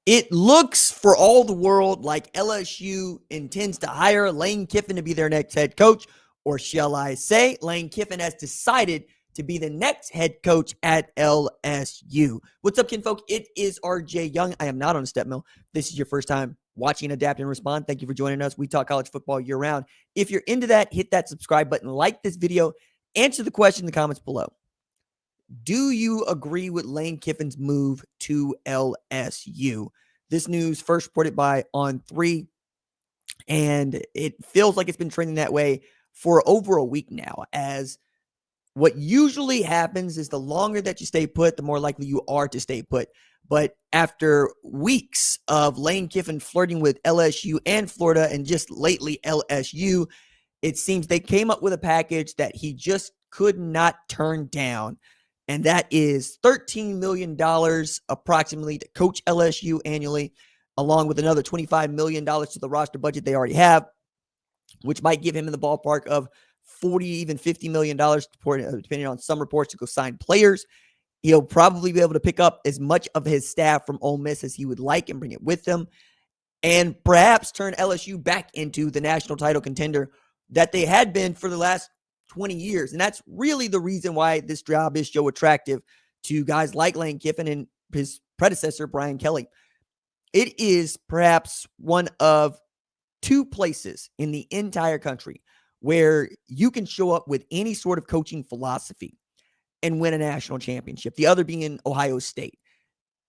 It looks for all the world like LSU intends to hire Lane Kiffin to be their next head coach, or shall I say, Lane Kiffin has decided to be the next head coach at LSU. What's up, kinfolk? It is RJ Young. I am not on a step mill. This is your first time watching Adapt and Respond. Thank you for joining us. We talk college football year round. If you're into that, hit that subscribe button, like this video, answer the question in the comments below. Do you agree with Lane Kiffin's move to LSU? This news first reported by On3, and it feels like it's been trending that way for over a week now, as what usually happens is the longer that you stay put, the more likely you are to stay put. But after weeks of Lane Kiffin flirting with LSU and Florida, and just lately LSU, it seems they came up with a package that he just could not turn down. And that is $13 million approximately to coach LSU annually, along with another $25 million to the roster budget they already have, which might give him in the ballpark of $40, even $50 million, depending on some reports, to go sign players. He'll probably be able to pick up as much of his staff from Ole Miss as he would like and bring it with him, and perhaps turn LSU back into the national title contender that they had been for the last 20 years. And that's really the reason why this job is so attractive to guys like Lane Kiffin and his predecessor, Brian Kelly. It is perhaps one of two places in the entire country where you can show up with any sort of coaching philosophy and win a national championship, the other being Ohio State.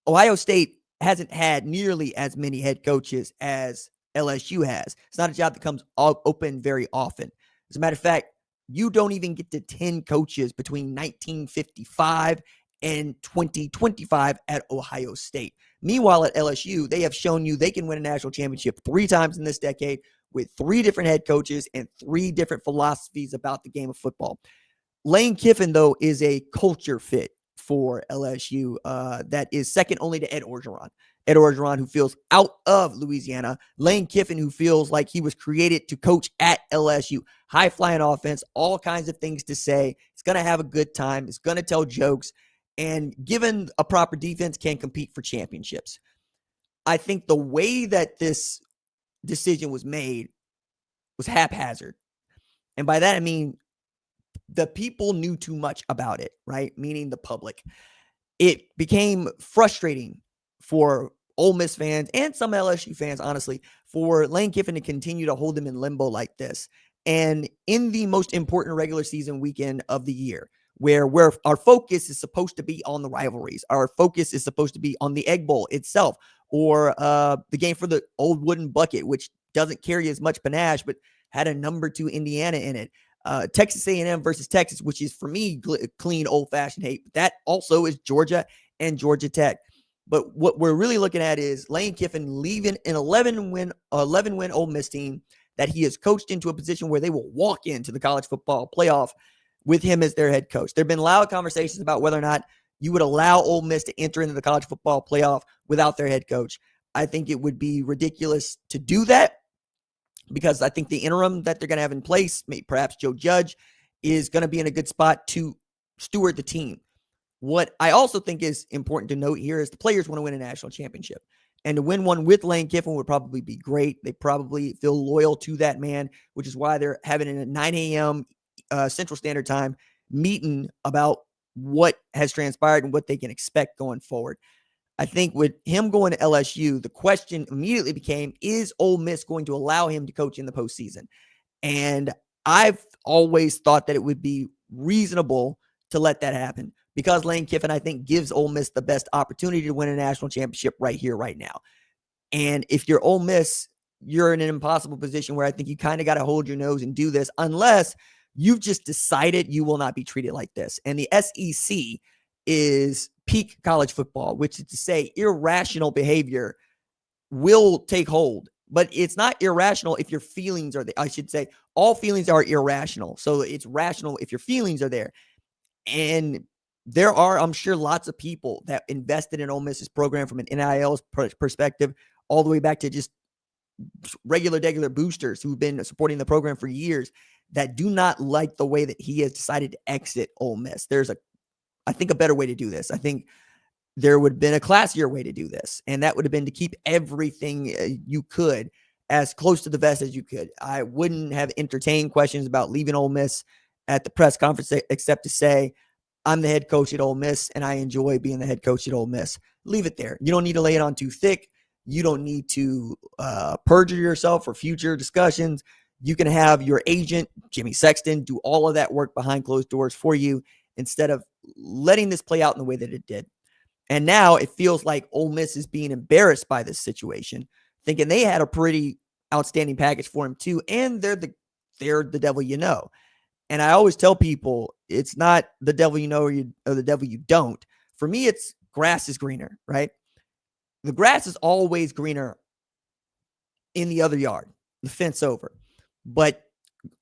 Ohio State hasn't had nearly as many head coaches as LSU has. It's not a job that comes open very often. As a matter of fact, you don't even get to 10 coaches between 1955 and 2025 at Ohio State. Meanwhile, at LSU, they have shown you they can win a national championship 3 times in this decade with 3 different head coaches and 3 different philosophies about the game of football. Lane Kiffin, though, is a culture fit for LSU that is second only to Ed Orgeron. Ed Orgeron, who feels out of Louisiana. Lane Kiffin, who feels like he was created to coach at LSU. High-flying offense, all kinds of things to say. He's going to have a good time. He's going to tell jokes. And given a proper defense, can compete for championships. I think the way that this decision was made was haphazard. And by that, I mean the people knew too much about it, right? Meaning the public. It became frustrating for Ole Miss fans and some LSU fans, honestly, for Lane Kiffin to continue to hold them in limbo like this. And in the most important regular season weekend of the year, where our focus is supposed to be on the rivalries, our focus is supposed to be on the Egg Bowl itself, or the game for the old wooden bucket, which doesn't carry as much panache, but had a number 2 Indiana in it. Texas A&M versus Texas, which is for me clean old-fashioned hate. That also is Georgia and Georgia Tech. But what we're really looking at is Lane Kiffin leaving an 11-win Ole Miss team that he has coached into a position where they will walk into the college football playoff with him as their head coach. There have been loud conversations about whether or not you would allow Ole Miss to enter into the college football playoff without their head coach. I think it would be ridiculous to do that, because I think the interim that they're going to have in place, perhaps Joe Judge, is going to be in a good spot to steward the team. What I also think is important to note here is the players want to win a national championship. And to win one with Lane Kiffin would probably be great. They probably feel loyal to that man, which is why they're having a 9 a.m. Central Standard Time meeting about what has transpired and what they can expect going forward. I think with him going to LSU, the question immediately became, is Ole Miss going to allow him to coach in the postseason? And I've always thought that it would be reasonable to let that happen, because Lane Kiffin, I think, gives Ole Miss the best opportunity to win a national championship right here, right now. And if you're Ole Miss, you're in an impossible position where I think you kind of got to hold your nose and do this, unless you've just decided you will not be treated like this. And the SEC is peak college football, which is to say irrational behavior will take hold. But it's not irrational if your feelings are there. I should say all feelings are irrational. So it's rational if your feelings are there. And there are, I'm sure, lots of people that invested in Ole Miss's program from an NIL perspective, all the way back to just regular boosters who've been supporting the program for years, that do not like the way that he has decided to exit Ole Miss. There's I think a better way to do this. I think there would have been a classier way to do this. And that would have been to keep everything you could as close to the vest as you could. I wouldn't have entertained questions about leaving Ole Miss at the press conference except to say, I'm the head coach at Ole Miss and I enjoy being the head coach at Ole Miss. Leave it there. You don't need to lay it on too thick. You don't need to perjure yourself for future discussions. You can have your agent, Jimmy Sexton, do all of that work behind closed doors for you instead of letting this play out in the way that it did. And now it feels like Ole Miss is being embarrassed by this situation, thinking they had a pretty outstanding package for him too, and they're the devil you know. And I always tell people it's not the devil you know or the devil you don't. For me, it's grass is greener, right? The grass is always greener in the other yard, the fence over. But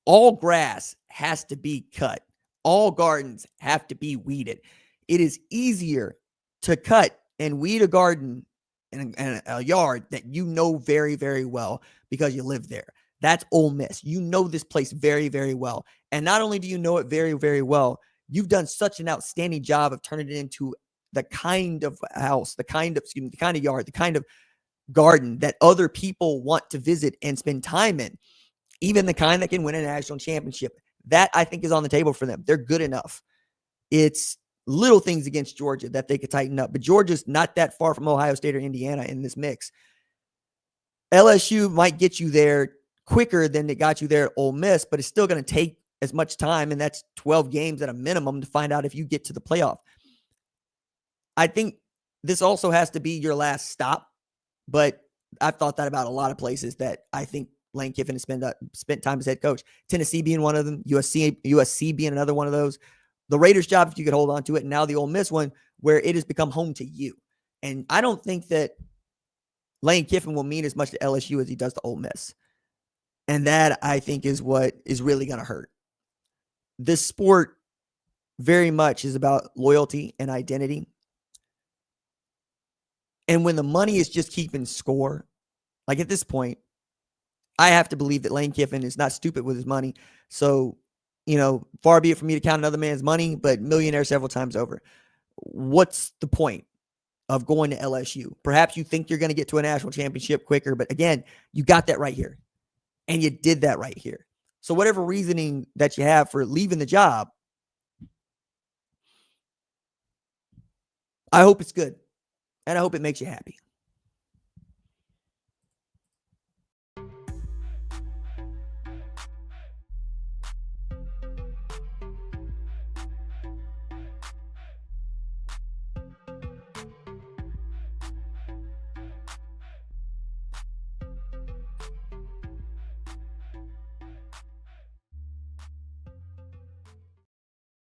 all grass has to be cut. All gardens have to be weeded. It is easier to cut and weed a garden and a yard that you know very, very well because you live there. That's Ole Miss. You know this place very, very well. And not only do you know it very, very well, you've done such an outstanding job of turning it into the kind of house, the kind of yard, the kind of garden that other people want to visit and spend time in, even the kind that can win a national championship. That I think is on the table for them. They're good enough. It's little things against Georgia that they could tighten up, but Georgia's not that far from Ohio State or Indiana in this mix. LSU might get you there quicker than it got you there at Ole Miss, but it's still going to take as much time, and that's 12 games at a minimum to find out if you get to the playoff. I think this also has to be your last stop, but I've thought that about a lot of places that I think Lane Kiffin has spent time as head coach. Tennessee being one of them, USC being another one of those. The Raiders job, if you could hold on to it, and now the Ole Miss one, where it has become home to you. And I don't think that Lane Kiffin will mean as much to LSU as he does to Ole Miss. And that, I think, is what is really going to hurt. This sport very much is about loyalty and identity. And when the money is just keeping score, like at this point, I have to believe that Lane Kiffin is not stupid with his money. So, far be it for me to count another man's money, but millionaire several times over. What's the point of going to LSU? Perhaps you think you're going to get to a national championship quicker, but again, you got that right here. And you did that right here. So whatever reasoning that you have for leaving the job, I hope it's good. And I hope it makes you happy.